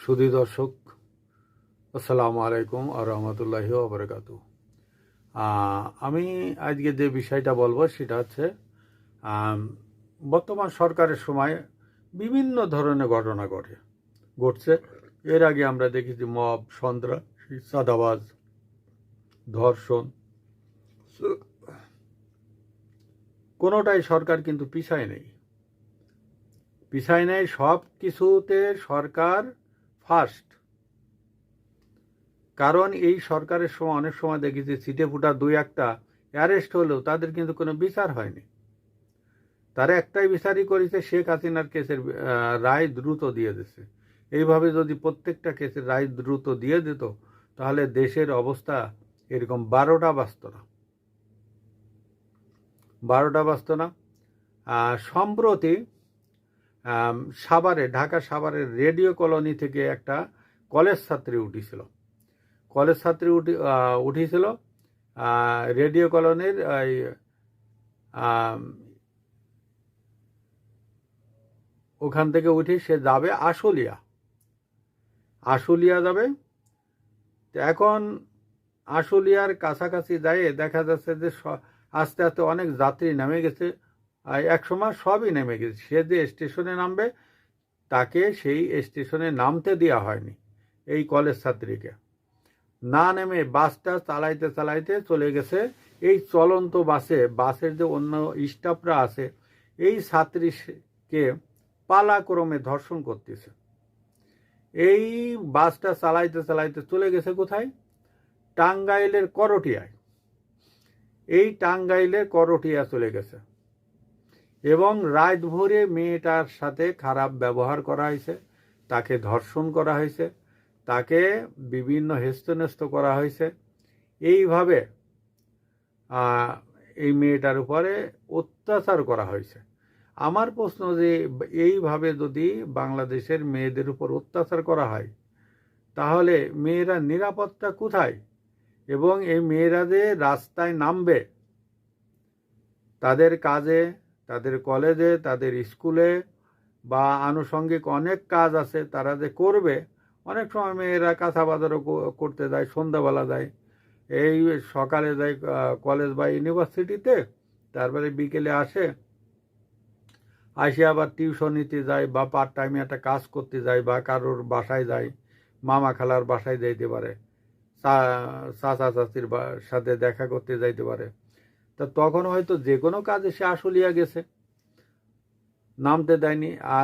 সুধী দর্শক, আসসালামু আলাইকুম আর রহমতুল্লাহি ওয়া বারাকাতুহু। আমি আজকে যে বিষয়টা বলবো সেটা হচ্ছে আম, বর্তমান সরকারের সময় বিভিন্ন ধরনের ঘটনা ঘটছে। এর আগে আমরা দেখেছি মব, সন্ত্রাসী, চাঁদাবাজ, ধর্ষণ। কোনোটাই সরকার কিন্তু পিছায় নেই, সব কিছুতে সরকার ফার্স্ট। কারণ এই সরকারের সময় অনেক সময় দেখেছি ছিটে ফুটা দুই একটা অ্যারেস্ট হলেও তাদের কিন্তু কোনো বিচার হয়নি। তারা একটাই বিচারই করেছে, শেখ হাসিনার কেসের রায় দ্রুত দিয়ে দিচ্ছে। এইভাবে যদি প্রত্যেকটা কেসের রায় দ্রুত দিয়ে দিত তাহলে দেশের অবস্থা এরকম বারোটা বাজতো না। সম্প্রতি ঢাকা সাভারের রেডিও কলোনি থেকে একটা কলেজ ছাত্রী উঠিছিল রেডিও কলোনির ওখান থেকে উঠে সে যাবে আশুলিয়া যাবে। এখন আশুলিয়ার কাছাকাছি যায় দেখা যাচ্ছে যে আস্তে আস্তে অনেক যাত্রী নেমে গেছে। একসময় সবই নেমে গেছে। সে যে স্টেশনে নামবে তাকে সেই স্টেশনে নামতে দেওয়া হয়নি। এই কলেজ ছাত্রীকে না নেমে বাসটা চালাইতে চালাইতে চলে গেছে এই চলন্ত বাসের যে অন্য স্টাফরা আছে এই ছাত্রীকে পালাক্রমে ধর্ষণ করতেছে। এই বাসটা চালাইতে চালাইতে চলে গেছে কোথায়? টাঙ্গাইলের করটিয়ায়। এই টাঙ্গাইলের করটিয়া চলে গেছে এবং রাত ভোরে মেয়েটার সাথে খারাপ ব্যবহার করা হয়েছে, তাকে ধর্ষণ করা হয়েছে, তাকে বিভিন্ন হেস্তনেস্ত করা হয়েছে। এইভাবে এই মেয়েটার উপরে অত্যাচার করা হয়েছে। আমার প্রশ্ন যে এইভাবে যদি বাংলাদেশের মেয়েদের উপর অত্যাচার করা হয় তাহলে মেয়েরা নিরাপত্তা কোথায়? এবং এই মেয়েরা যে রাস্তায় নামবে তাদের কাজে, তাদের কলেজে, তাদের স্কুলে বা আনুষঙ্গিক অনেক কাজ আছে তারা যে করবে, অনেক সময় মেয়েরা কাঁচা বাজারও করতে যায়, সন্ধ্যাবেলা যায়, এই সকালে যায় কলেজ বা ইউনিভার্সিটিতে, তারপরে বিকেলে আসে আবার টিউশন নিতে যায় বা পার্ট টাইমে একটা কাজ করতে যায় বা কারোর বাসায় যায়, মামা খালার বাসায় যাইতে পারে, চাচা চাচির সাথে দেখা করতে যাইতে পারে। তা তখন হয়তো যে কোনো কাজে সে আশুলিয়া গেছে, নামতে দেয়নি। আর